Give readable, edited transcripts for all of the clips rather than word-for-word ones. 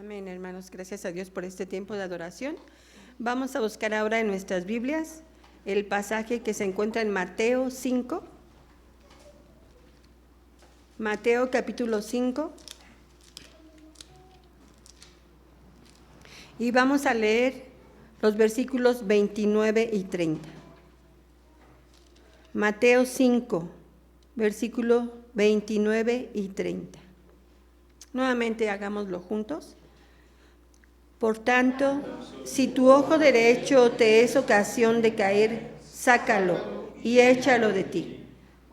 Amén, hermanos. Gracias a Dios por este tiempo de adoración. Vamos a buscar ahora en nuestras Biblias el pasaje que se encuentra en Mateo 5. Mateo capítulo 5. Y vamos a leer los versículos 29 y 30. Mateo 5, versículos 29 y 30. Nuevamente hagámoslo juntos. Por tanto, si tu ojo derecho te es ocasión de caer, sácalo y échalo de ti,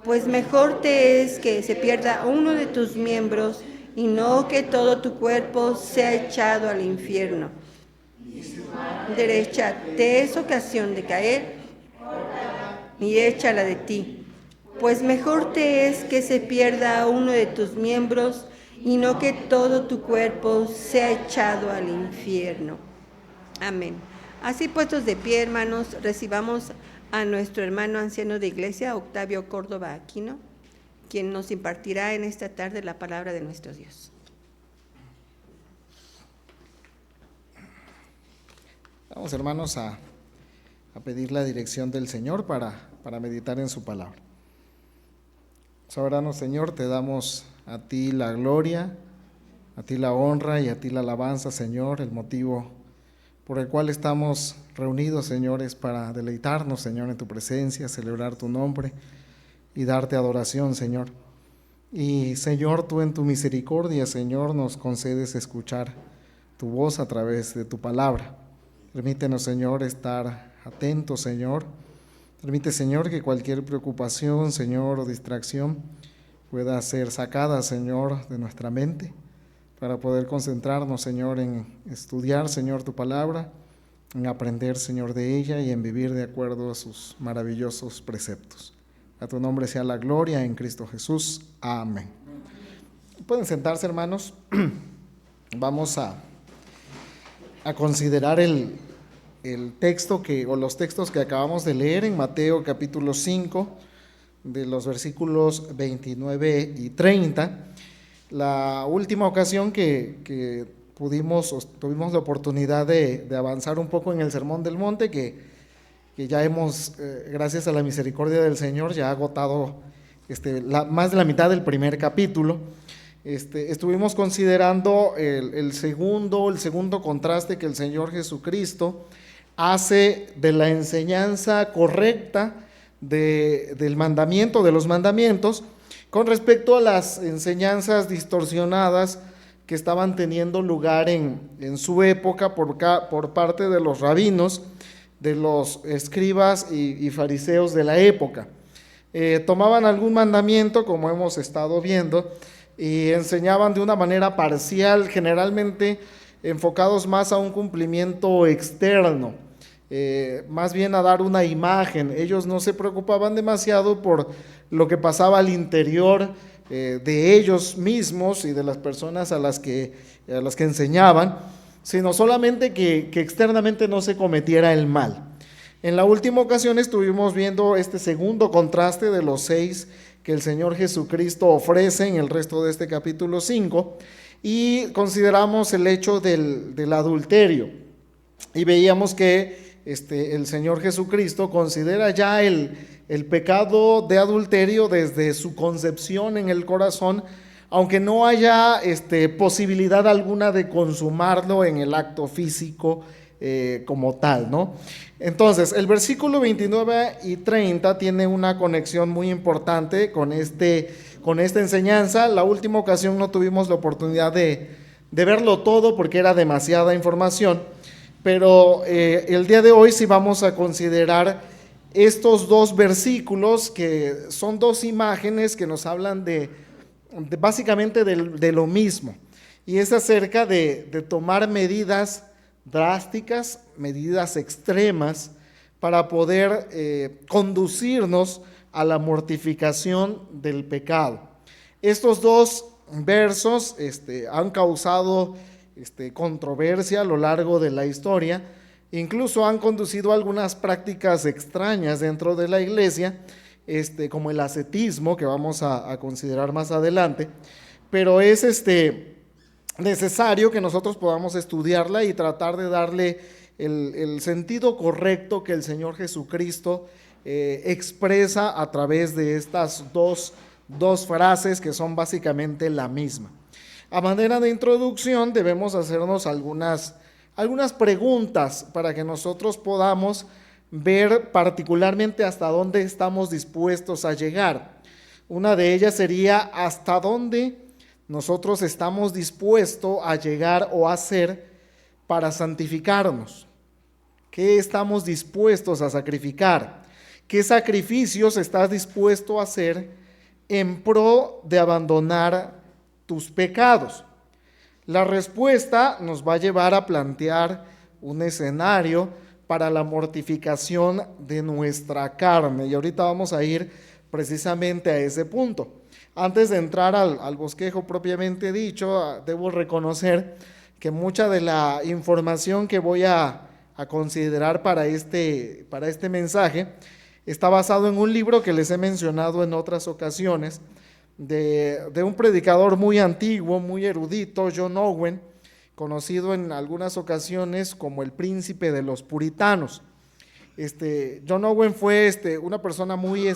pues mejor te es que se pierda uno de tus miembros y no que todo tu cuerpo sea echado al infierno. Derecha te es ocasión de caer y échala de ti, pues mejor te es que se pierda uno de tus miembros y no que todo tu cuerpo sea echado al infierno. Amén. Así puestos de pie, hermanos, recibamos a nuestro hermano anciano de iglesia, Octavio Córdoba Aquino, quien nos impartirá en esta tarde la palabra de nuestro Dios. Vamos, hermanos, a pedir la dirección del Señor para meditar en su palabra. Soberano Señor, te damos a ti la gloria, a ti la honra y a ti la alabanza, Señor. El motivo por el cual estamos reunidos, Señor, es para deleitarnos, Señor, en tu presencia, celebrar tu nombre y darte adoración, Señor. Y, Señor, tú en tu misericordia, Señor, nos concedes escuchar tu voz a través de tu palabra. Permítenos, Señor, estar atentos, Señor. Permite, Señor, que cualquier preocupación, Señor, o distracción pueda ser sacada, Señor, de nuestra mente para poder concentrarnos, Señor, en estudiar, Señor, tu palabra, en aprender, Señor, de ella y en vivir de acuerdo a sus maravillosos preceptos. A tu nombre sea la gloria en Cristo Jesús. Amén. Pueden sentarse, hermanos. Vamos a considerar el texto o los textos que acabamos de leer en Mateo capítulo 5, de los versículos 29 y 30. La última ocasión que tuvimos la oportunidad de avanzar un poco en el Sermón del Monte, que ya hemos, gracias a la misericordia del Señor, ya agotado más de la mitad del primer capítulo. Estuvimos considerando el segundo contraste que el Señor Jesucristo hace de la enseñanza correcta del mandamiento, de los mandamientos, con respecto a las enseñanzas distorsionadas que estaban teniendo lugar en su época por parte de los rabinos, de los escribas y fariseos de la época. Tomaban algún mandamiento, como hemos estado viendo, y enseñaban de una manera parcial, generalmente enfocados más a un cumplimiento externo, más bien a dar una imagen. Ellos no se preocupaban demasiado por lo que pasaba al interior de ellos mismos y de las personas a las que enseñaban, sino solamente que externamente no se cometiera el mal. En la última ocasión estuvimos viendo este segundo contraste de los 6 que el Señor Jesucristo ofrece en el resto de este capítulo 5, y consideramos el hecho del adulterio, y veíamos que el Señor Jesucristo considera ya el pecado de adulterio desde su concepción en el corazón, aunque no haya posibilidad alguna de consumarlo en el acto físico como tal, ¿no? Entonces, el versículo 29 y 30 tiene una conexión muy importante con esta enseñanza. La última ocasión no tuvimos la oportunidad de verlo todo porque era demasiada información, pero el día de hoy sí vamos a considerar estos dos versículos, que son dos imágenes que nos hablan básicamente de lo mismo, y es acerca de tomar medidas drásticas, medidas extremas, para poder conducirnos a la mortificación del pecado. Estos dos versos han causado controversia a lo largo de la historia, incluso han conducido a algunas prácticas extrañas dentro de la iglesia, como el ascetismo, que vamos a considerar más adelante, pero es necesario que nosotros podamos estudiarla y tratar de darle el sentido correcto que el Señor Jesucristo expresa a través de estas dos frases que son básicamente la misma. A manera de introducción debemos hacernos algunas preguntas para que nosotros podamos ver particularmente hasta dónde estamos dispuestos a llegar. Una de ellas sería hasta dónde nosotros estamos dispuestos a llegar o a hacer para santificarnos. ¿Qué estamos dispuestos a sacrificar? ¿Qué sacrificios estás dispuesto a hacer en pro de abandonar tus pecados? La respuesta nos va a llevar a plantear un escenario para la mortificación de nuestra carne. Y ahorita vamos a ir precisamente a ese punto. Antes de entrar al bosquejo propiamente dicho, debo reconocer que mucha de la información que voy a considerar para este mensaje está basado en un libro que les he mencionado en otras ocasiones, de un predicador muy antiguo, muy erudito, John Owen, conocido en algunas ocasiones como el príncipe de los puritanos. John Owen fue una persona muy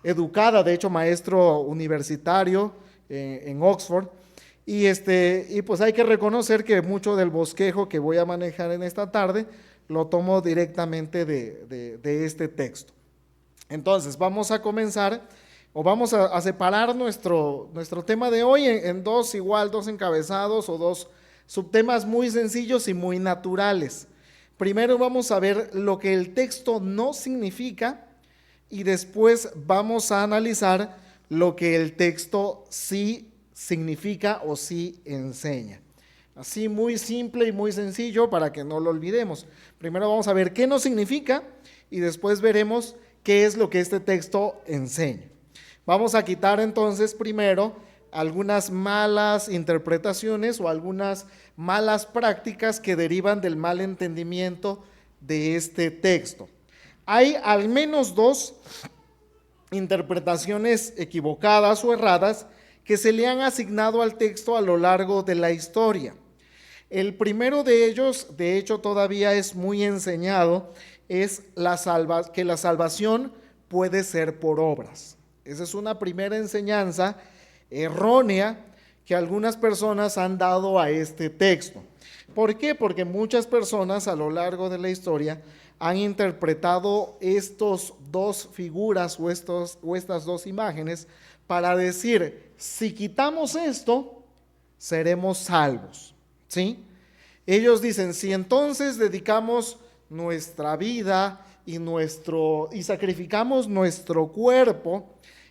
educada, de hecho maestro universitario en Oxford, y pues hay que reconocer que mucho del bosquejo que voy a manejar en esta tarde lo tomo directamente de este texto. Entonces vamos a comenzar, o vamos a separar nuestro tema de hoy en dos encabezados o dos subtemas muy sencillos y muy naturales. Primero vamos a ver lo que el texto no significa y después vamos a analizar lo que el texto sí significa o sí enseña. Así muy simple y muy sencillo para que no lo olvidemos. Primero vamos a ver qué no significa y después veremos qué es lo que este texto enseña. Vamos a quitar entonces primero algunas malas interpretaciones o algunas malas prácticas que derivan del mal entendimiento de este texto. Hay al menos dos interpretaciones equivocadas o erradas que se le han asignado al texto a lo largo de la historia. El primero de ellos, de hecho todavía es muy enseñado, es que la salvación puede ser por obras. Esa es una primera enseñanza errónea que algunas personas han dado a este texto. ¿Por qué? Porque muchas personas a lo largo de la historia han interpretado estos dos figuras o estas dos imágenes para decir, si quitamos esto, seremos salvos, ¿sí? Ellos dicen, si entonces dedicamos nuestra vida y sacrificamos nuestro cuerpo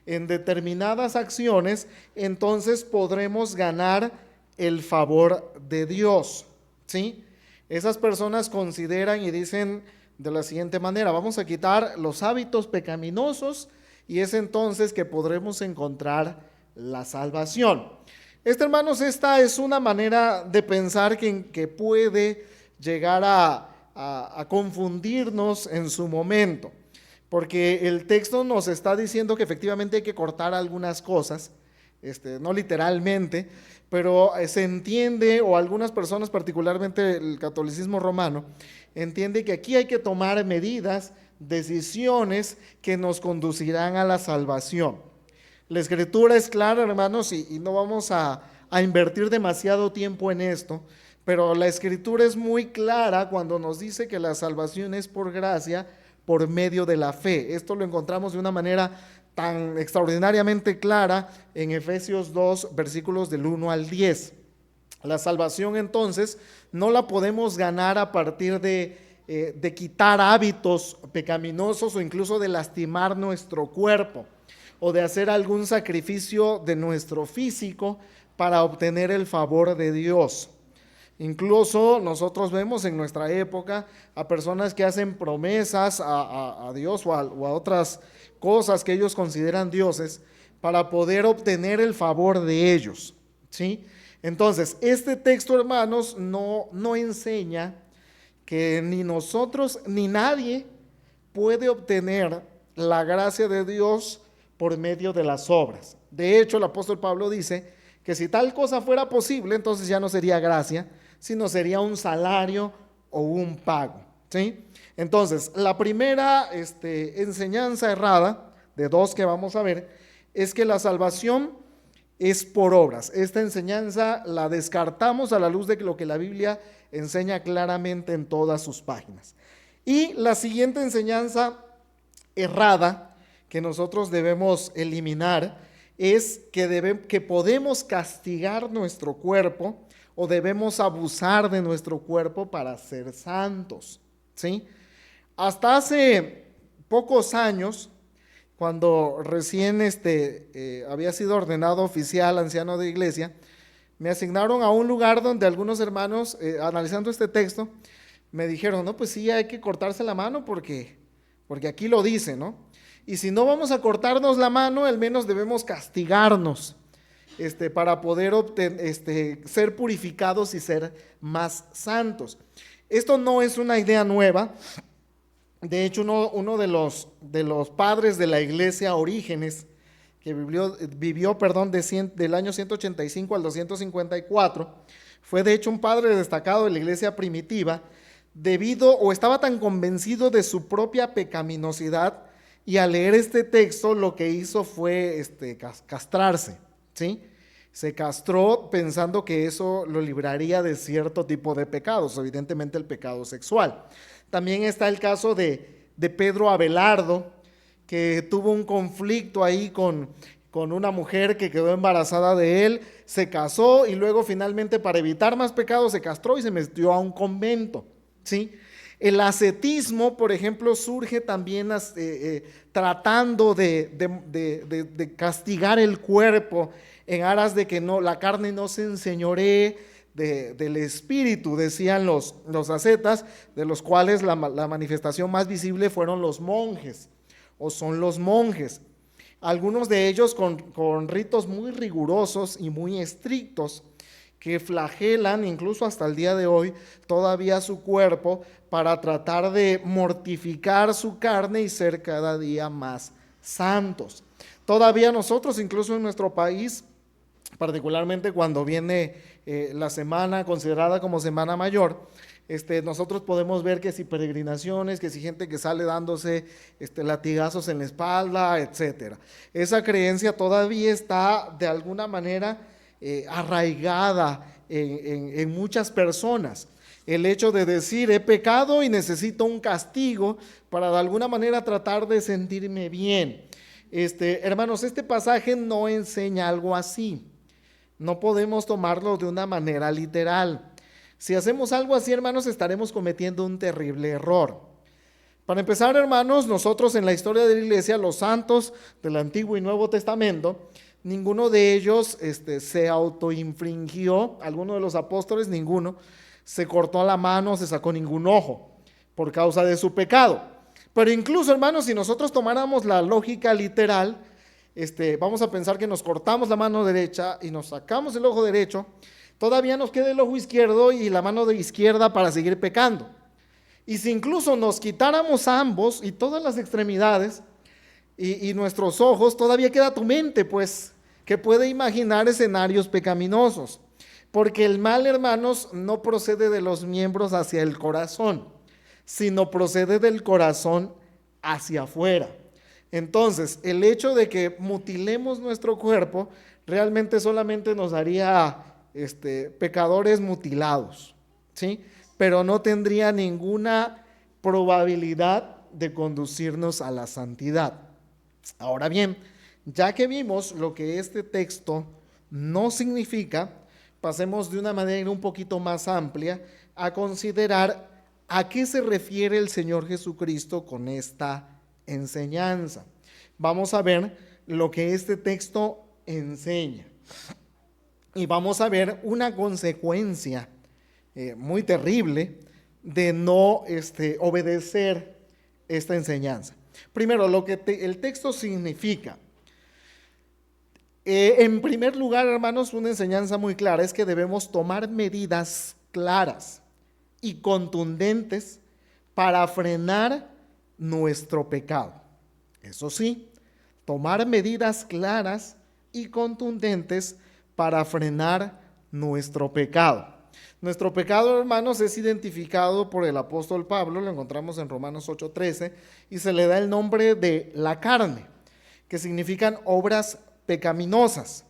en determinadas acciones, entonces podremos ganar el favor de Dios, ¿sí? Esas personas consideran y dicen de la siguiente manera, vamos a quitar los hábitos pecaminosos y es entonces que podremos encontrar la salvación. Hermanos, esta es una manera de pensar que puede llegar a confundirnos en su momento, porque el texto nos está diciendo que efectivamente hay que cortar algunas cosas, no literalmente, pero se entiende, o algunas personas, particularmente el catolicismo romano, entiende que aquí hay que tomar medidas, decisiones que nos conducirán a la salvación. La escritura es clara, hermanos, y no vamos a invertir demasiado tiempo en esto, pero la escritura es muy clara cuando nos dice que la salvación es por gracia, por medio de la fe. Esto lo encontramos de una manera tan extraordinariamente clara en Efesios 2, versículos del 1 al 10. La salvación entonces no la podemos ganar a partir de quitar hábitos pecaminosos o incluso de lastimar nuestro cuerpo o de hacer algún sacrificio de nuestro físico para obtener el favor de Dios. Incluso nosotros vemos en nuestra época a personas que hacen promesas a Dios o a otras cosas que ellos consideran dioses para poder obtener el favor de ellos, ¿sí? Entonces, este texto, hermanos, no enseña que ni nosotros ni nadie puede obtener la gracia de Dios por medio de las obras. De hecho, el apóstol Pablo dice que si tal cosa fuera posible, entonces ya no sería gracia, sino sería un salario o un pago, ¿sí? Entonces, la primera enseñanza errada, de dos que vamos a ver, es que la salvación es por obras. Esta enseñanza la descartamos a la luz de lo que la Biblia enseña claramente en todas sus páginas. Y la siguiente enseñanza errada que nosotros debemos eliminar es que podemos castigar nuestro cuerpo o debemos abusar de nuestro cuerpo para ser santos, ¿sí? Hasta hace pocos años, cuando recién había sido ordenado oficial, anciano de iglesia, me asignaron a un lugar donde algunos hermanos, analizando este texto, me dijeron, no, pues sí, hay que cortarse la mano porque aquí lo dice, ¿no? Y si no vamos a cortarnos la mano, al menos debemos castigarnos, para poder ser purificados y ser más santos. Esto no es una idea nueva. De hecho, uno de los padres de la iglesia, Orígenes, que vivió del año 185 al 254, fue de hecho un padre destacado de la iglesia primitiva, estaba tan convencido de su propia pecaminosidad, y al leer este texto lo que hizo fue castrarse, ¿sí? Se castró pensando que eso lo libraría de cierto tipo de pecados, evidentemente el pecado sexual. También está el caso de Pedro Abelardo, que tuvo un conflicto ahí con una mujer que quedó embarazada de él, se casó y luego finalmente, para evitar más pecados, se castró y se metió a un convento, ¿sí? El ascetismo, por ejemplo, surge también tratando de castigar el cuerpo en aras de que la carne no se enseñoree del espíritu, decían los ascetas, de los cuales la manifestación más visible fueron los monjes, o son los monjes. Algunos de ellos con ritos muy rigurosos y muy estrictos, que flagelan incluso hasta el día de hoy todavía su cuerpo para tratar de mortificar su carne y ser cada día más santos. Todavía nosotros, incluso en nuestro país, particularmente cuando viene la semana considerada como Semana Mayor, nosotros podemos ver que si peregrinaciones, que si gente que sale dándose latigazos en la espalda, etcétera. Esa creencia todavía está de alguna manera arraigada en muchas personas. El hecho de decir, he pecado y necesito un castigo para de alguna manera tratar de sentirme bien. Hermanos, este pasaje no enseña algo así. No podemos tomarlo de una manera literal. Si hacemos algo así, hermanos, estaremos cometiendo un terrible error. Para empezar, hermanos, nosotros en la historia de la iglesia, los santos del Antiguo y Nuevo Testamento, ninguno de ellos se autoinfringió, alguno de los apóstoles, ninguno, se cortó la mano, se sacó ningún ojo por causa de su pecado. Pero incluso, hermanos, si nosotros tomáramos la lógica literal, vamos a pensar que nos cortamos la mano derecha y nos sacamos el ojo derecho, todavía nos queda el ojo izquierdo y la mano de izquierda para seguir pecando. Y si incluso nos quitáramos ambos y todas las extremidades y nuestros ojos, todavía queda tu mente, pues, que puede imaginar escenarios pecaminosos. Porque el mal, hermanos, no procede de los miembros hacia el corazón, sino procede del corazón hacia afuera. Entonces, el hecho de que mutilemos nuestro cuerpo realmente solamente nos haría pecadores mutilados, ¿sí? Pero no tendría ninguna probabilidad de conducirnos a la santidad. Ahora bien, ya que vimos lo que este texto no significa, pasemos de una manera un poquito más amplia a considerar a qué se refiere el Señor Jesucristo con esta enseñanza. Vamos a ver lo que este texto enseña y vamos a ver una consecuencia muy terrible de no obedecer esta enseñanza. Primero, lo que el texto significa. En primer lugar, hermanos, una enseñanza muy clara es que debemos tomar medidas claras y contundentes para frenar nuestro pecado. Eso sí, tomar medidas claras y contundentes para frenar nuestro pecado. Nuestro pecado, hermanos, es identificado por el apóstol Pablo, lo encontramos en Romanos 8:13, y se le da el nombre de la carne, que significan obras pecaminosas.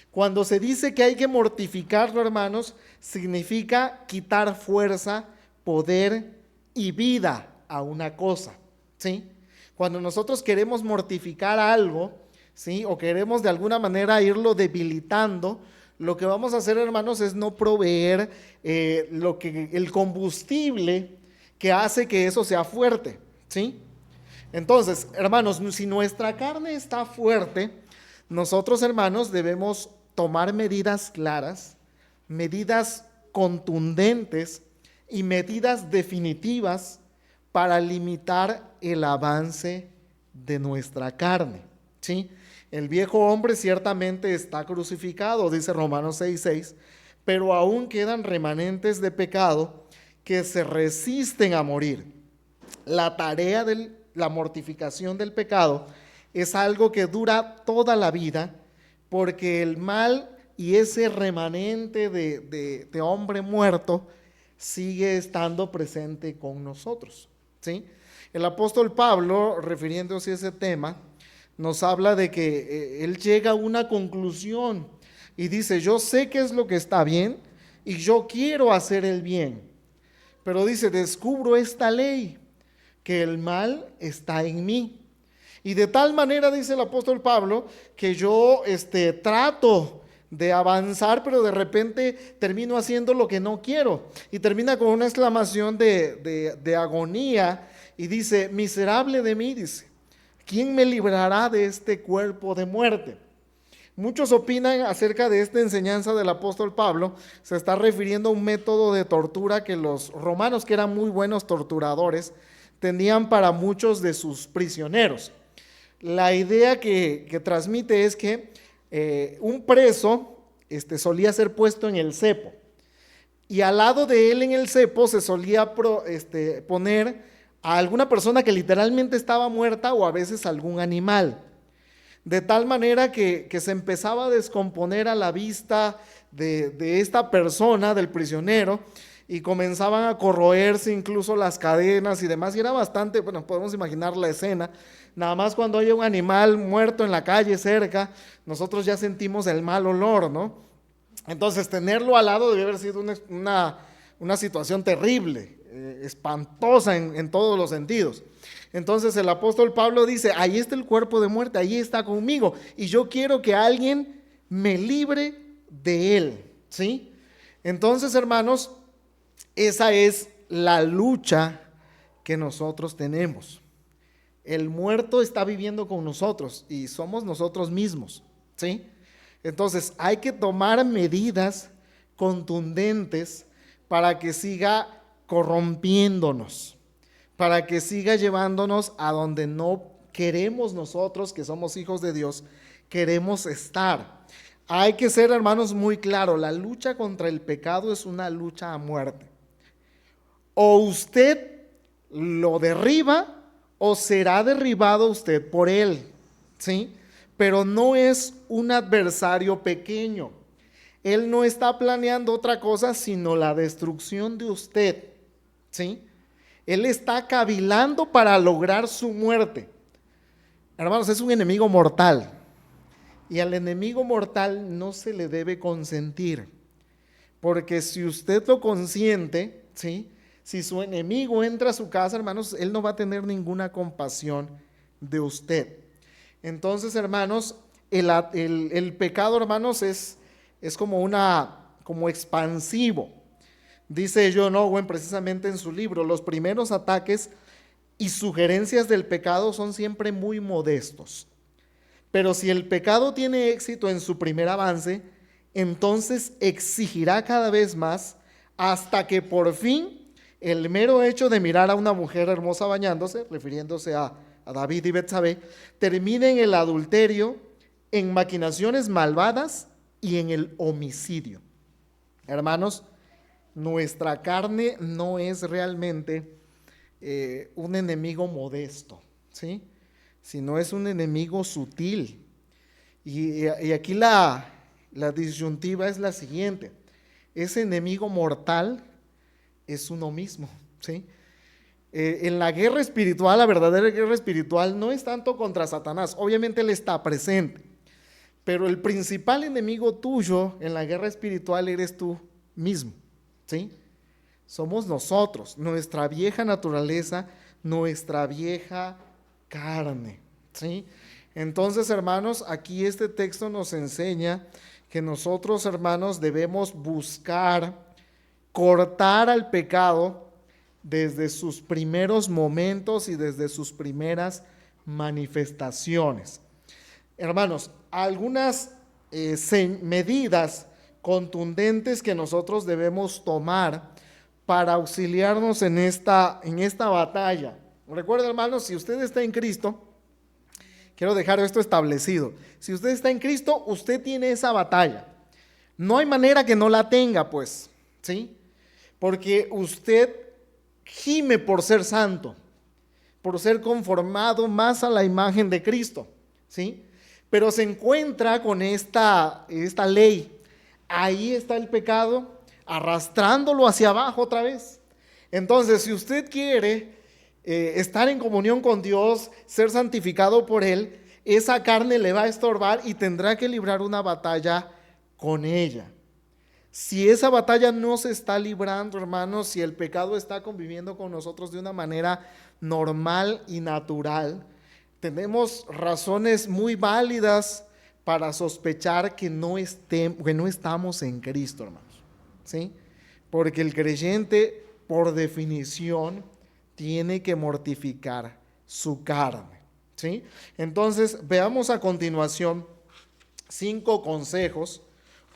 Cuando se dice que hay que mortificarlo, hermanos, significa quitar fuerza, poder y vida a una cosa, ¿sí? Cuando nosotros queremos mortificar algo, ¿sí?, o queremos de alguna manera irlo debilitando, lo que vamos a hacer, hermanos, es no proveer el combustible que hace que eso sea fuerte, ¿sí? Entonces, hermanos, si nuestra carne está fuerte, nosotros, hermanos, debemos tomar medidas claras, medidas contundentes y medidas definitivas para limitar el avance de nuestra carne, ¿sí? El viejo hombre ciertamente está crucificado, dice Romanos 6:6, pero aún quedan remanentes de pecado que se resisten a morir. La tarea de la mortificación del pecado es algo que dura toda la vida, porque el mal y ese remanente de hombre muerto sigue estando presente con nosotros, ¿sí? El apóstol Pablo, refiriéndose a ese tema, nos habla de que él llega a una conclusión y dice: yo sé qué es lo que está bien y yo quiero hacer el bien, pero dice: descubro esta ley, que el mal está en mí. Y de tal manera, dice el apóstol Pablo, que yo trato de avanzar, pero de repente termino haciendo lo que no quiero. Y termina con una exclamación de agonía y dice: miserable de mí, dice, ¿quién me librará de este cuerpo de muerte? Muchos opinan acerca de esta enseñanza del apóstol Pablo, se está refiriendo a un método de tortura que los romanos, que eran muy buenos torturadores, tenían para muchos de sus prisioneros. La idea que transmite es que un preso solía ser puesto en el cepo, y al lado de él en el cepo se solía poner a alguna persona que literalmente estaba muerta, o a veces algún animal, de tal manera que se empezaba a descomponer a la vista de esta persona, del prisionero, y comenzaban a corroerse incluso las cadenas y demás, y era bastante, bueno, podemos imaginar la escena. Nada más cuando hay un animal muerto en la calle cerca, nosotros ya sentimos el mal olor, ¿no? Entonces tenerlo al lado debe haber sido una situación terrible, espantosa en todos los sentidos. Entonces el apóstol Pablo dice: ahí está el cuerpo de muerte, ahí está conmigo, y yo quiero que alguien me libre de él, ¿sí? Entonces, hermanos, esa es la lucha que nosotros tenemos. El muerto está viviendo con nosotros y somos nosotros mismos, ¿sí? Entonces hay que tomar medidas contundentes para que siga corrompiéndonos, para que siga llevándonos a donde no queremos nosotros, que somos hijos de Dios, queremos estar. Hay que ser, hermanos, muy claro: la lucha contra el pecado es una lucha a muerte. O usted lo derriba o será derribado usted por él, ¿sí? Pero no es un adversario pequeño. Él no está planeando otra cosa sino la destrucción de usted, ¿sí? Él está cavilando para lograr su muerte. Hermanos, es un enemigo mortal, y al enemigo mortal no se le debe consentir, porque si usted lo consiente, ¿sí?, si su enemigo entra a su casa, hermanos, él no va a tener ninguna compasión de usted. Entonces, hermanos, el pecado, hermanos, es como expansivo. Dice John Owen precisamente en su libro: los primeros ataques y sugerencias del pecado son siempre muy modestos. Pero si el pecado tiene éxito en su primer avance, entonces exigirá cada vez más, hasta que por fin el mero hecho de mirar a una mujer hermosa bañándose, refiriéndose a David y Betsabé, termine en el adulterio, en maquinaciones malvadas y en el homicidio. Hermanos, nuestra carne no es realmente un enemigo modesto, ¿sí?, sino es un enemigo sutil. Y aquí la la disyuntiva es la siguiente: ese enemigo mortal es uno mismo, ¿sí? En la guerra espiritual, la verdadera guerra espiritual no es tanto contra Satanás, obviamente él está presente, pero el principal enemigo tuyo en la guerra espiritual eres tú mismo, ¿sí? Somos nosotros, nuestra vieja naturaleza, nuestra vieja carne, ¿sí? Entonces, hermanos, aquí este texto nos enseña que nosotros, hermanos, debemos buscar cortar al pecado desde sus primeros momentos y desde sus primeras manifestaciones. Hermanos, algunas medidas contundentes que nosotros debemos tomar para auxiliarnos en esta batalla. Recuerden, hermanos, si usted está en Cristo, quiero dejar esto establecido. Si usted está en Cristo, usted tiene esa batalla. No hay manera que no la tenga, pues, ¿sí? Porque usted gime por ser santo, por ser conformado más a la imagen de Cristo, ¿sí? Pero se encuentra con esta ley. Ahí está el pecado, arrastrándolo hacia abajo otra vez. Entonces, si usted quiere estar en comunión con Dios, ser santificado por Él, esa carne le va a estorbar y tendrá que librar una batalla con ella. Si esa batalla no se está librando, hermanos, si el pecado está conviviendo con nosotros de una manera normal y natural, tenemos razones muy válidas para sospechar que no estamos en Cristo, hermanos, ¿sí? Porque el creyente, por definición, tiene que mortificar su carne, ¿sí? Entonces, veamos a continuación 5 consejos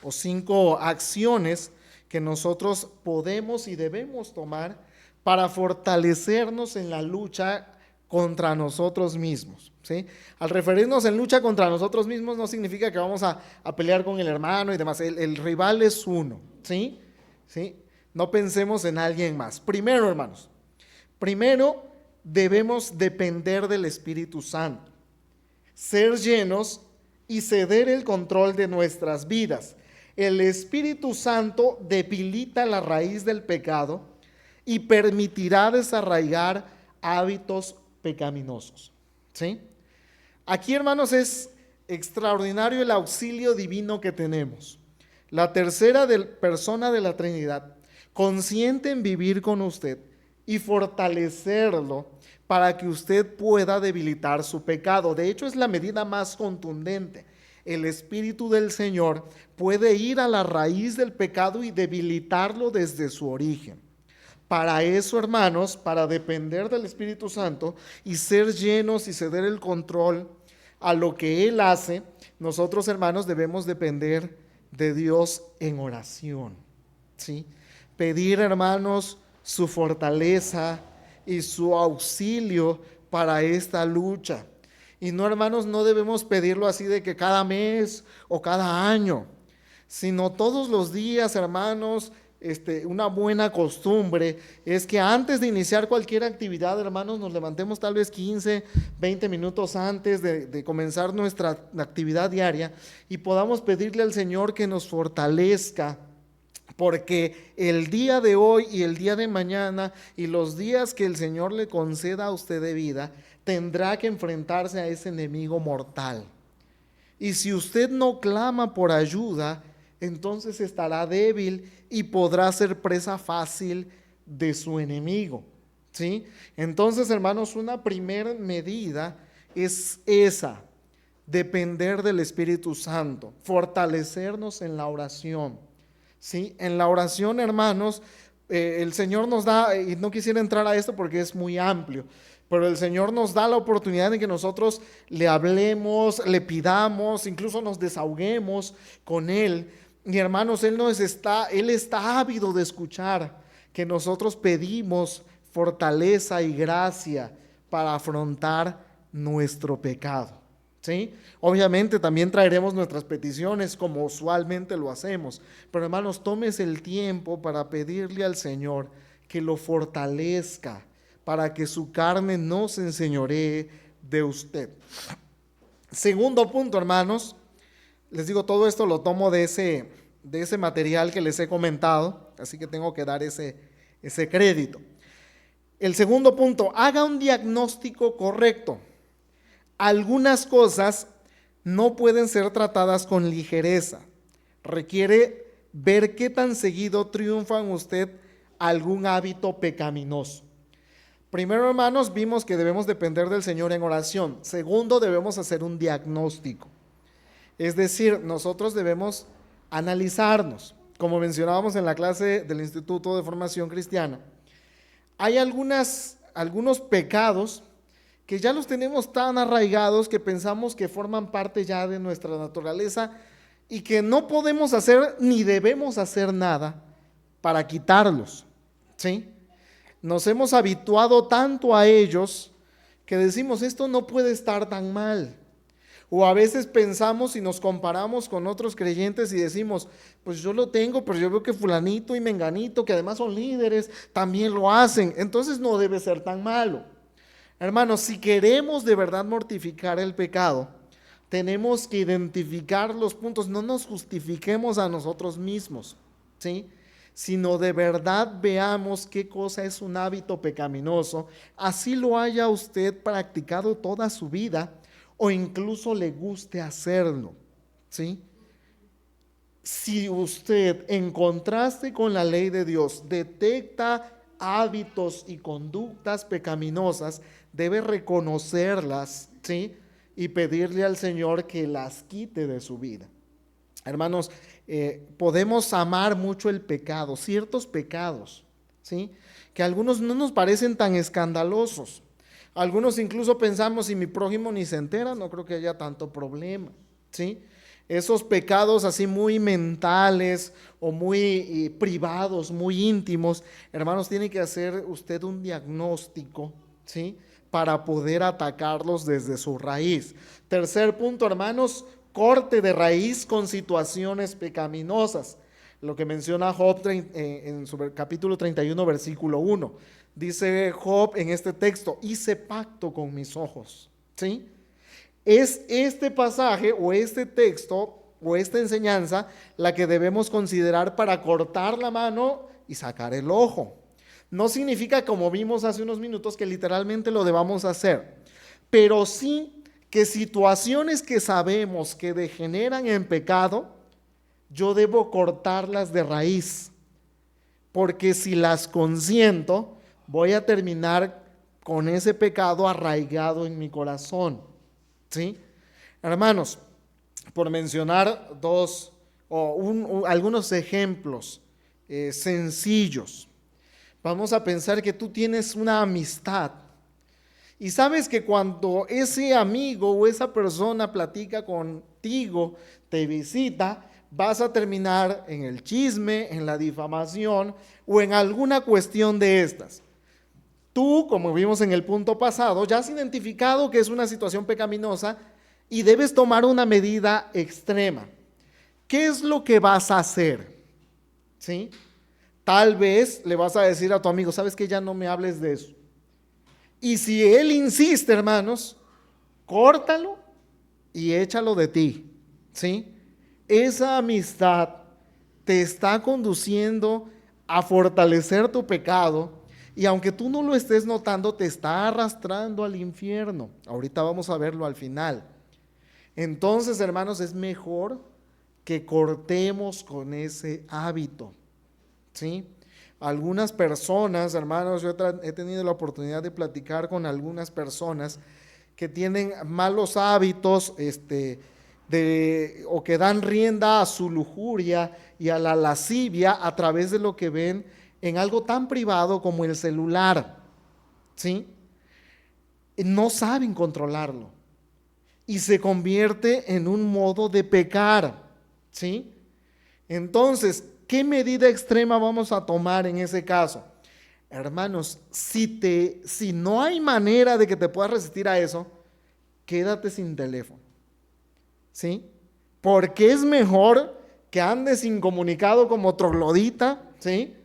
o 5 acciones que nosotros podemos y debemos tomar para fortalecernos en la lucha contra nosotros mismos, ¿sí? Al referirnos en lucha contra nosotros mismos no significa que vamos a pelear con el hermano y demás. El rival es uno, ¿sí? ¿Sí? No pensemos en alguien más. Primero, hermanos, debemos depender del Espíritu Santo, ser llenos y ceder el control de nuestras vidas. El Espíritu Santo debilita la raíz del pecado y permitirá desarraigar hábitos pecaminosos, ¿sí? Aquí, hermanos, es extraordinario el auxilio divino que tenemos. La tercera persona de la Trinidad consiente en vivir con usted y fortalecerlo para que usted pueda debilitar su pecado. De hecho, es la medida más contundente. El Espíritu del Señor puede ir a la raíz del pecado y debilitarlo desde su origen. Para eso, hermanos, para depender del Espíritu Santo y ser llenos y ceder el control a lo que Él hace, nosotros, hermanos, debemos depender de Dios en oración, ¿sí? Pedir, hermanos, su fortaleza y su auxilio para esta lucha. Y no, hermanos, no debemos pedirlo así de que cada mes o cada año, sino todos los días, hermanos. Una buena costumbre es que antes de iniciar cualquier actividad, hermanos, nos levantemos tal vez 15, 20 minutos antes de comenzar nuestra actividad diaria y podamos pedirle al Señor que nos fortalezca, porque el día de hoy y el día de mañana y los días que el Señor le conceda a usted de vida, tendrá que enfrentarse a ese enemigo mortal. Y si usted no clama por ayuda, entonces estará débil y podrá ser presa fácil de su enemigo, ¿sí? Entonces, hermanos, una primera medida es esa: depender del Espíritu Santo, fortalecernos en la oración, ¿sí? En la oración, hermanos, el Señor nos da, y no quisiera entrar a esto porque es muy amplio, pero el Señor nos da la oportunidad de que nosotros le hablemos, le pidamos, incluso nos desahoguemos con Él. Y hermanos, Él está ávido de escuchar que nosotros pedimos fortaleza y gracia para afrontar nuestro pecado, ¿sí? Obviamente también traeremos nuestras peticiones como usualmente lo hacemos, pero hermanos, tómese el tiempo para pedirle al Señor que lo fortalezca, para que su carne no se enseñoree de usted. Segundo punto, hermanos, Les digo, todo esto lo tomo de ese material que les he comentado, así que tengo que dar ese crédito. El segundo punto, haga un diagnóstico correcto. Algunas cosas no pueden ser tratadas con ligereza. Requiere ver qué tan seguido triunfa en usted algún hábito pecaminoso. Primero, hermanos, vimos que debemos depender del Señor en oración. Segundo, debemos hacer un diagnóstico. Es decir, nosotros debemos analizarnos. Como mencionábamos en la clase del Instituto de Formación Cristiana, hay algunos pecados que ya los tenemos tan arraigados que pensamos que forman parte ya de nuestra naturaleza y que no podemos hacer ni debemos hacer nada para quitarlos, ¿sí? Nos hemos habituado tanto a ellos que decimos, esto no puede estar tan mal. O a veces pensamos y nos comparamos con otros creyentes y decimos, pues yo lo tengo, pero yo veo que fulanito y menganito, que además son líderes, también lo hacen. Entonces no debe ser tan malo. Hermanos, si queremos de verdad mortificar el pecado, tenemos que identificar los puntos. No nos justifiquemos a nosotros mismos, ¿sí? Sino de verdad veamos qué cosa es un hábito pecaminoso, así lo haya usted practicado toda su vida o incluso le guste hacerlo, ¿sí? Si usted, en contraste con la ley de Dios, detecta hábitos y conductas pecaminosas, debe reconocerlas, ¿sí? Y pedirle al Señor que las quite de su vida. Hermanos, podemos amar mucho el pecado, ciertos pecados, ¿sí? Que algunos no nos parecen tan escandalosos. Algunos incluso pensamos, si mi prójimo ni se entera, no creo que haya tanto problema, ¿sí? Esos pecados así muy mentales o muy privados, muy íntimos, hermanos, tiene que hacer usted un diagnóstico, ¿sí? Para poder atacarlos desde su raíz. Tercer punto, hermanos, corte de raíz con situaciones pecaminosas. Lo que menciona Job en su capítulo 31, versículo 1. Dice Job en este texto, hice pacto con mis ojos, ¿sí? Es este pasaje o este texto o esta enseñanza la que debemos considerar para cortar la mano y sacar el ojo. No significa, como vimos hace unos minutos, que literalmente lo debamos hacer, pero sí que situaciones que sabemos que degeneran en pecado, yo debo cortarlas de raíz, porque si las consiento, voy a terminar con ese pecado arraigado en mi corazón, ¿sí? Hermanos, por mencionar algunos ejemplos sencillos, vamos a pensar que tú tienes una amistad y sabes que cuando ese amigo o esa persona platica contigo, te visita, vas a terminar en el chisme, en la difamación o en alguna cuestión de estas. Tú, como vimos en el punto pasado, ya has identificado que es una situación pecaminosa y debes tomar una medida extrema. ¿Qué es lo que vas a hacer? ¿Sí? Tal vez le vas a decir a tu amigo, ¿sabes qué? Ya no me hables de eso. Y si él insiste, hermanos, córtalo y échalo de ti, ¿sí? Esa amistad te está conduciendo a fortalecer tu pecado y aunque tú no lo estés notando, te está arrastrando al infierno. Ahorita vamos a verlo al final. Entonces, hermanos, es mejor que cortemos con ese hábito, ¿sí? Algunas personas, hermanos, yo he tenido la oportunidad de platicar con algunas personas que tienen malos hábitos, o que dan rienda a su lujuria y a la lascivia a través de lo que ven en algo tan privado como el celular, ¿sí? No saben controlarlo y se convierte en un modo de pecar, ¿sí? Entonces, ¿qué medida extrema vamos a tomar en ese caso? Hermanos, si no hay manera de que te puedas resistir a eso, quédate sin teléfono, ¿sí? Porque es mejor que andes incomunicado como troglodita, ¿sí?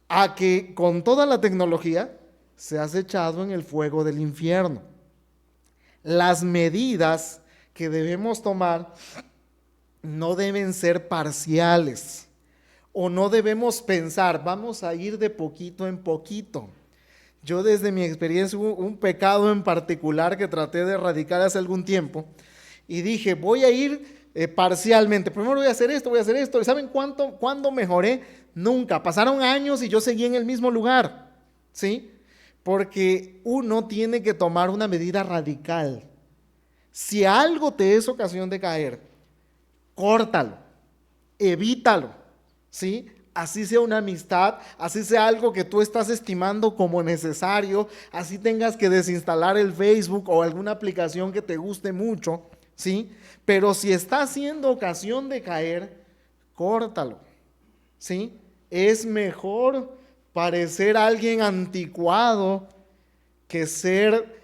A que con toda la tecnología seas echado en el fuego del infierno. Las medidas que debemos tomar no deben ser parciales, o no debemos pensar, vamos a ir de poquito en poquito. Yo desde mi experiencia, un pecado en particular que traté de erradicar hace algún tiempo, y dije, voy a ir parcialmente, primero voy a hacer esto, ¿y saben cuándo mejoré? Nunca, pasaron años y yo seguí en el mismo lugar, ¿sí? Porque uno tiene que tomar una medida radical. Si algo te es ocasión de caer, córtalo, evítalo, ¿sí? Así sea una amistad, así sea algo que tú estás estimando como necesario, así tengas que desinstalar el Facebook o alguna aplicación que te guste mucho, ¿sí? Pero si está siendo ocasión de caer, córtalo, ¿sí? Es mejor parecer alguien anticuado que ser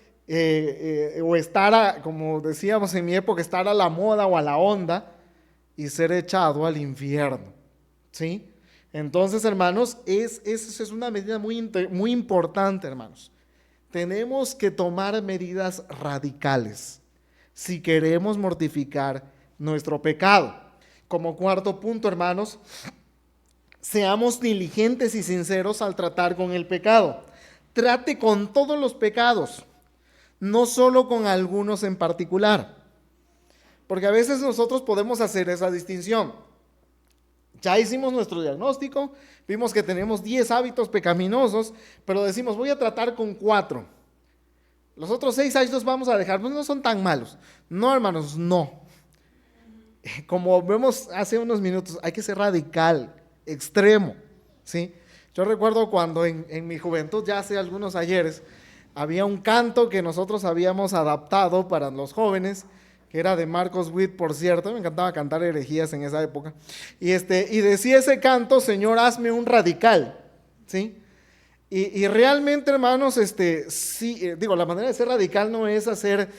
o estar, como decíamos en mi época, estar a la moda o a la onda y ser echado al infierno, ¿sí? Entonces, hermanos, esa es una medida muy importante, hermanos. Tenemos que tomar medidas radicales si queremos mortificar nuestro pecado. Como cuarto punto, hermanos, seamos diligentes y sinceros al tratar con el pecado. Trate con todos los pecados, no solo con algunos en particular. Porque a veces nosotros podemos hacer esa distinción. Ya hicimos nuestro diagnóstico, vimos que tenemos 10 hábitos pecaminosos, pero decimos, voy a tratar con 4. Los otros 6 hábitos vamos a dejar, pues no son tan malos. No, hermanos, no. Como vemos hace unos minutos, hay que ser radical, extremo, ¿sí? Yo recuerdo cuando en mi juventud, ya hace algunos ayeres, había un canto que nosotros habíamos adaptado para los jóvenes, que era de Marcos Witt, por cierto, me encantaba cantar herejías en esa época, y decía ese canto, Señor, hazme un radical, ¿sí? Y realmente, hermanos, sí, la manera de ser radical no es hacer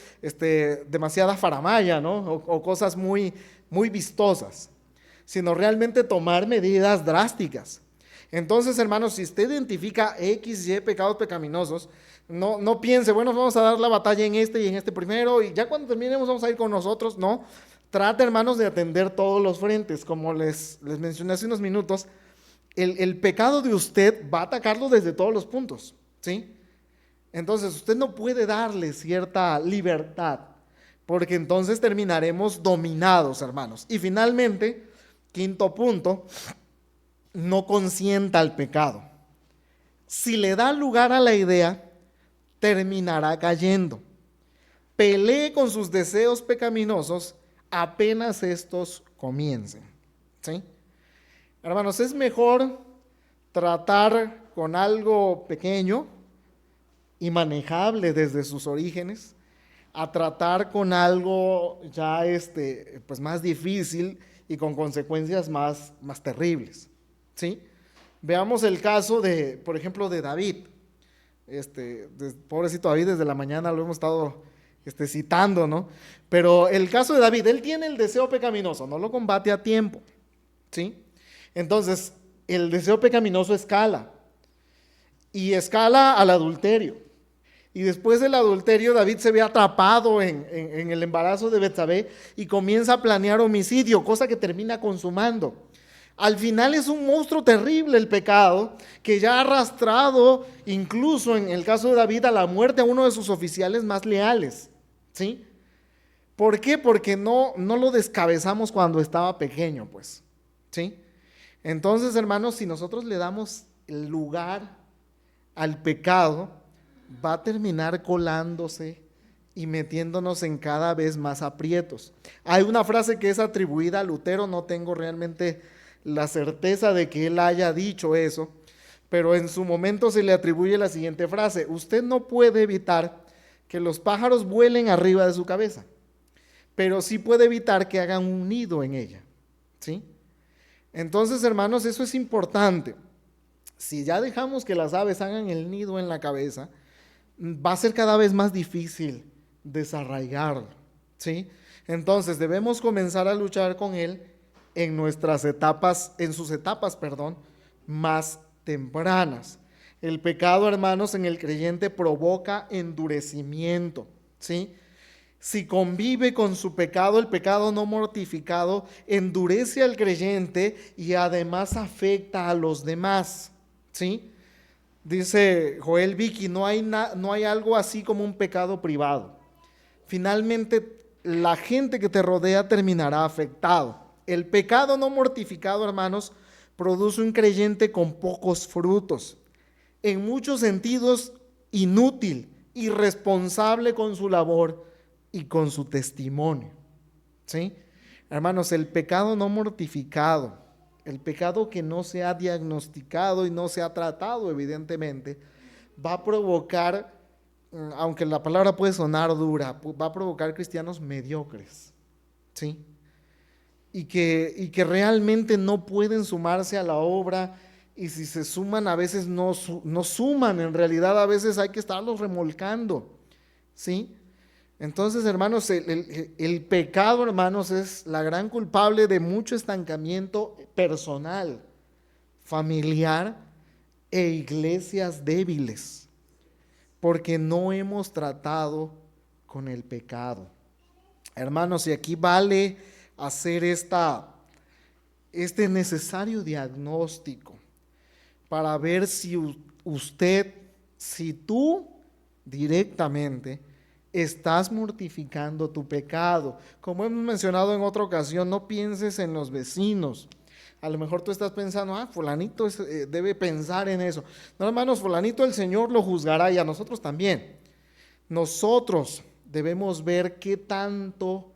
demasiada faramaya, ¿no? O cosas muy, muy vistosas, sino realmente tomar medidas drásticas. Entonces, hermanos, si usted identifica X, Y pecados pecaminosos, no piense, bueno, vamos a dar la batalla en este y en este primero, y ya cuando terminemos vamos a ir con nosotros. No, trate, hermanos, de atender todos los frentes. Como les mencioné hace unos minutos, el pecado de usted va a atacarlo desde todos los puntos, ¿sí? Entonces, usted no puede darle cierta libertad, porque entonces terminaremos dominados, hermanos. Y finalmente, quinto punto, no consienta al pecado. Si le da lugar a la idea, terminará cayendo. Pelee con sus deseos pecaminosos apenas estos comiencen, ¿sí? Hermanos, es mejor tratar con algo pequeño y manejable desde sus orígenes, a tratar con algo ya pues más difícil y con consecuencias más terribles, ¿sí? Veamos el caso por ejemplo, de David. Pobrecito David, desde la mañana lo hemos estado citando, ¿no? Pero el caso de David, él tiene el deseo pecaminoso, no lo combate a tiempo, ¿sí? Entonces, el deseo pecaminoso escala, y escala al adulterio. Y después del adulterio, David se ve atrapado en el embarazo de Betsabé y comienza a planear homicidio, cosa que termina consumando. Al final es un monstruo terrible el pecado, que ya ha arrastrado, incluso en el caso de David, a la muerte a uno de sus oficiales más leales, ¿sí? ¿Por qué? Porque no lo descabezamos cuando estaba pequeño, pues, ¿sí? Entonces, hermanos, si nosotros le damos el lugar al pecado, va a terminar colándose y metiéndonos en cada vez más aprietos. Hay una frase que es atribuida a Lutero, no tengo realmente la certeza de que él haya dicho eso, pero en su momento se le atribuye la siguiente frase: usted no puede evitar que los pájaros vuelen arriba de su cabeza, pero sí puede evitar que hagan un nido en ella, ¿sí? Entonces, hermanos, eso es importante. Si ya dejamos que las aves hagan el nido en la cabeza, va a ser cada vez más difícil desarraigarlo, ¿sí? Entonces debemos comenzar a luchar con él en sus etapas, más tempranas. El pecado, hermanos, en el creyente provoca endurecimiento, ¿sí? si convive con su pecado, el pecado no mortificado, endurece al creyente y además afecta a los demás, ¿sí? Dice Joel Vicky, no hay algo así como un pecado privado. Finalmente, la gente que te rodea terminará afectado. El pecado no mortificado, hermanos, produce un creyente con pocos frutos. En muchos sentidos, inútil, irresponsable con su labor y con su testimonio, ¿sí? Hermanos, el pecado no mortificado, el pecado que no se ha diagnosticado y no se ha tratado, evidentemente, va a provocar, aunque la palabra puede sonar dura, va a provocar cristianos mediocres, ¿sí? Y que realmente no pueden sumarse a la obra, y si se suman a veces no suman, en realidad a veces hay que estarlos remolcando, ¿sí? Entonces, hermanos, el pecado, hermanos, es la gran culpable de mucho estancamiento personal, familiar e iglesias débiles, porque no hemos tratado con el pecado. Hermanos, y aquí vale hacer este necesario diagnóstico para ver si si tú directamente estás mortificando tu pecado. Como hemos mencionado en otra ocasión, no pienses en los vecinos. A lo mejor tú estás pensando, fulanito debe pensar en eso. No, hermanos, fulanito el Señor lo juzgará y a nosotros también. Nosotros debemos ver qué tanto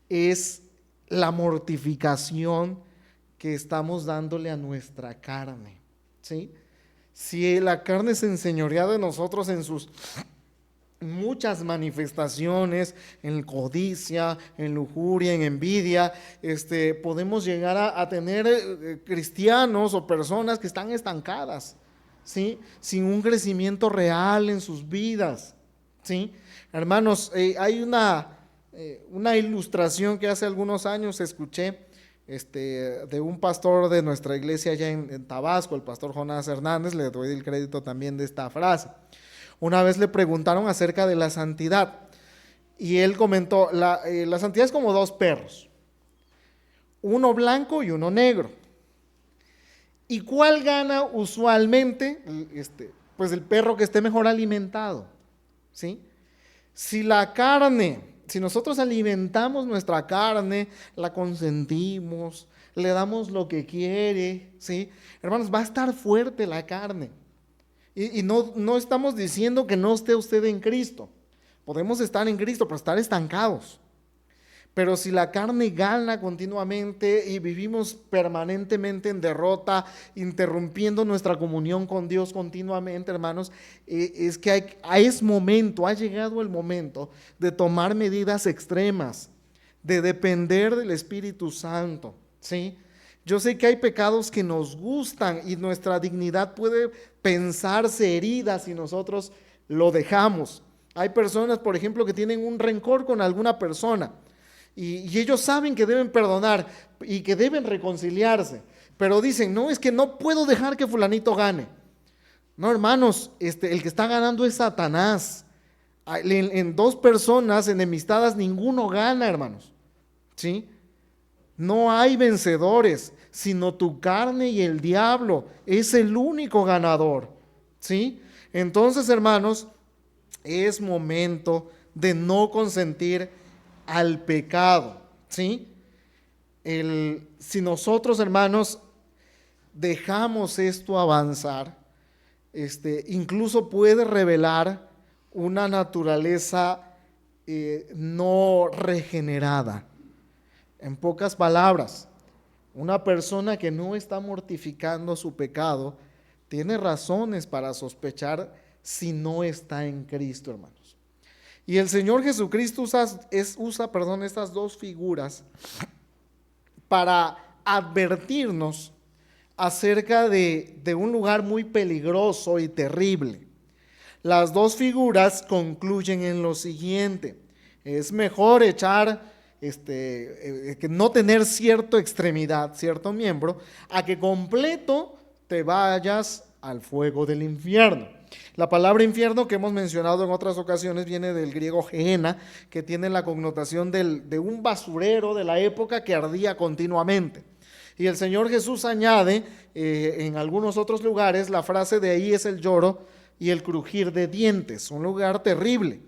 es la mortificación que estamos dándole a nuestra carne, ¿sí? Si la carne se enseñorea de nosotros en sus muchas manifestaciones, en codicia, en lujuria, en envidia, podemos llegar a tener cristianos o personas que están estancadas, ¿sí? Sin un crecimiento real en sus vidas, ¿sí? Hermanos, hay una ilustración que hace algunos años escuché de un pastor de nuestra iglesia allá en Tabasco, el pastor Jonás Hernández. Le doy el crédito también de esta frase. Una vez le preguntaron acerca de la santidad y él comentó, la santidad es como dos perros, uno blanco y uno negro. ¿Y cuál gana usualmente? Pues el perro que esté mejor alimentado, ¿sí? Si nosotros alimentamos nuestra carne, la consentimos, le damos lo que quiere, ¿sí? Hermanos, va a estar fuerte la carne. Y no estamos diciendo que no esté usted en Cristo. Podemos estar en Cristo, pero estar estancados. Pero si la carne gana continuamente y vivimos permanentemente en derrota, interrumpiendo nuestra comunión con Dios continuamente, hermanos, es que ha llegado el momento de tomar medidas extremas, de depender del Espíritu Santo, ¿sí? Yo sé que hay pecados que nos gustan y nuestra dignidad puede pensarse herida si nosotros lo dejamos. Hay personas, por ejemplo, que tienen un rencor con alguna persona y ellos saben que deben perdonar y que deben reconciliarse, pero dicen, no, es que no puedo dejar que fulanito gane. No, hermanos, el que está ganando es Satanás. En dos personas enemistadas ninguno gana, hermanos, ¿sí? No hay vencedores, sino tu carne y el diablo es el único ganador, ¿sí? Entonces, hermanos, es momento de no consentir al pecado, ¿sí? Si nosotros, hermanos, dejamos esto avanzar, incluso puede revelar una naturaleza no regenerada. En pocas palabras, una persona que no está mortificando su pecado tiene razones para sospechar si no está en Cristo, hermanos. Y el Señor Jesucristo usa estas dos figuras para advertirnos acerca de un lugar muy peligroso y terrible. Las dos figuras concluyen en lo siguiente: es mejor que no tener cierta extremidad, cierto miembro, a que completo te vayas al fuego del infierno. La palabra infierno, que hemos mencionado en otras ocasiones, viene del griego gehenna, que tiene la connotación de un basurero de la época que ardía continuamente. Y el Señor Jesús añade en algunos otros lugares la frase: de ahí es el lloro y el crujir de dientes, un lugar terrible.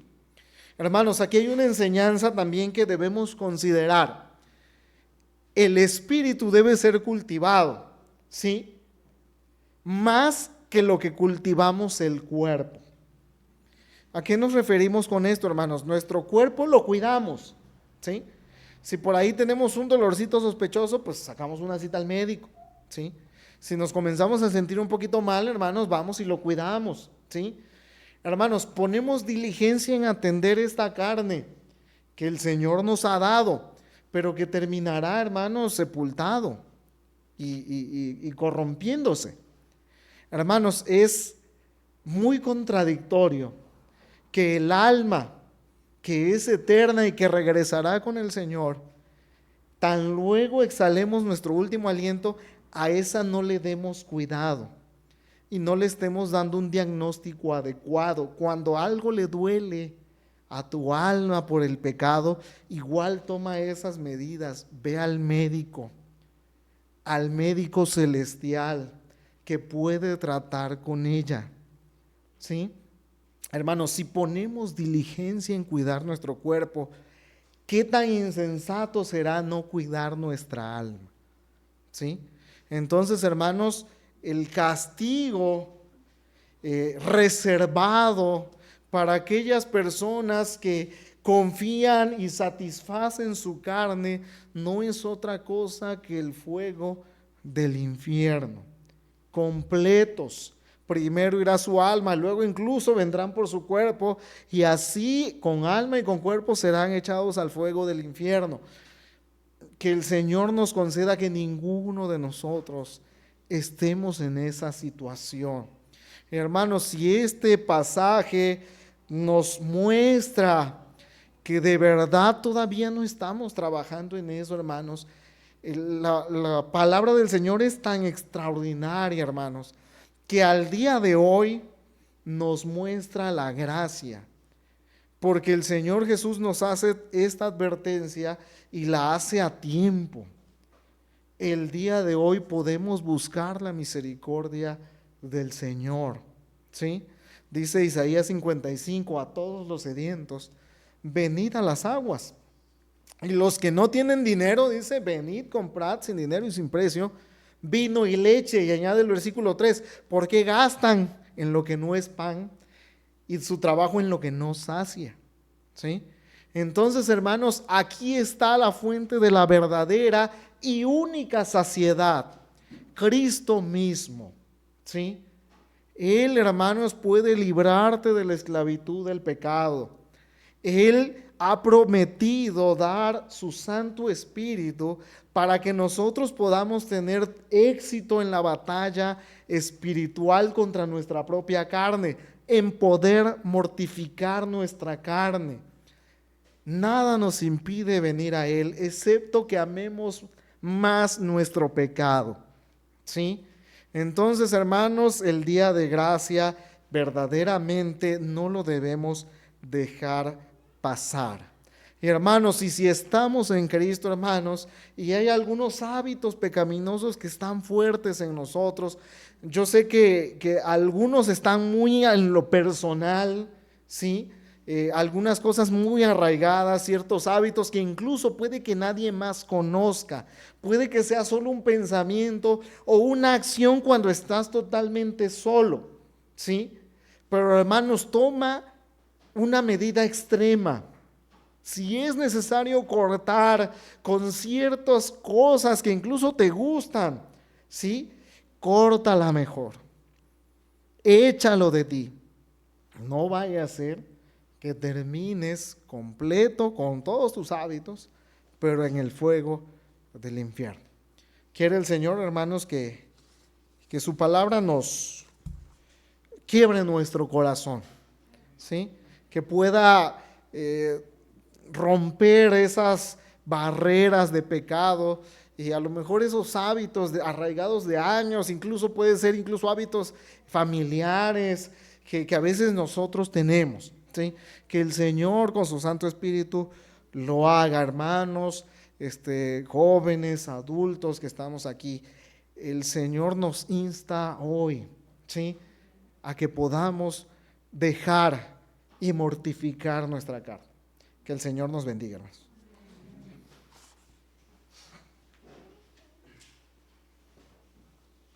Hermanos, aquí hay una enseñanza también que debemos considerar. El espíritu debe ser cultivado, ¿sí? Más que lo que cultivamos el cuerpo. ¿A qué nos referimos con esto, hermanos? Nuestro cuerpo lo cuidamos, ¿sí? Si por ahí tenemos un dolorcito sospechoso, pues sacamos una cita al médico, ¿sí? Si nos comenzamos a sentir un poquito mal, hermanos, vamos y lo cuidamos, ¿sí? Hermanos, ponemos diligencia en atender esta carne que el Señor nos ha dado, pero que terminará, hermanos, sepultado y corrompiéndose. Hermanos, es muy contradictorio que el alma, que es eterna y que regresará con el Señor, tan luego exhalemos nuestro último aliento, a esa no le demos cuidado y no le estemos dando un diagnóstico adecuado. Cuando algo le duele a tu alma por el pecado, igual toma esas medidas, ve al médico celestial, que puede tratar con ella, ¿sí? Hermanos, si ponemos diligencia en cuidar nuestro cuerpo, ¿qué tan insensato será no cuidar nuestra alma? ¿Sí? Entonces, hermanos, el castigo reservado para aquellas personas que confían y satisfacen su carne no es otra cosa que el fuego del infierno. Completos. Primero irá su alma, luego incluso vendrán por su cuerpo, y así con alma y con cuerpo serán echados al fuego del infierno. Que el Señor nos conceda que ninguno de nosotros estemos en esa situación. Hermanos, si este pasaje nos muestra que de verdad todavía no estamos trabajando en eso, hermanos, la palabra del Señor es tan extraordinaria, hermanos, que al día de hoy nos muestra la gracia, porque el Señor Jesús nos hace esta advertencia y la hace a tiempo. El día de hoy podemos buscar la misericordia del Señor, ¿sí? Dice Isaías 55: a todos los sedientos, venid a las aguas. Y los que no tienen dinero, dice, venid, comprad sin dinero y sin precio vino y leche. Y añade el versículo 3, porque gastan en lo que no es pan y su trabajo en lo que no sacia, ¿sí? Entonces, hermanos, aquí está la fuente de la verdadera y única saciedad, Cristo mismo, ¿sí? Él, hermanos, puede librarte de la esclavitud del pecado. Él ha prometido dar su Santo Espíritu para que nosotros podamos tener éxito en la batalla espiritual contra nuestra propia carne, en poder mortificar nuestra carne. Nada nos impide venir a Él, excepto que amemos más nuestro pecado, ¿sí? Entonces, hermanos, el día de gracia verdaderamente no lo debemos dejar pasar. Y hermanos, y si estamos en Cristo, hermanos, y hay algunos hábitos pecaminosos que están fuertes en nosotros, yo sé que algunos están muy en lo personal, ¿sí? Algunas cosas muy arraigadas, ciertos hábitos que incluso puede que nadie más conozca, puede que sea solo un pensamiento o una acción cuando estás totalmente solo, ¿sí? Pero hermanos, toma una medida extrema. Si es necesario cortar con ciertas cosas que incluso te gustan, ¿sí? Córtala mejor. Échalo de ti. No vaya a ser que termines completo con todos tus hábitos, pero en el fuego del infierno. Quiere el Señor, hermanos, que su palabra nos quiebre nuestro corazón, ¿sí? Que pueda romper esas barreras de pecado Y a lo mejor esos hábitos arraigados de años, incluso puede ser incluso hábitos familiares que a veces nosotros tenemos, ¿sí? Que el Señor con su Santo Espíritu lo haga, hermanos, jóvenes, adultos que estamos aquí. El Señor nos insta hoy, ¿sí? A que podamos dejar y mortificar nuestra carne. Que el Señor nos bendiga, hermanos.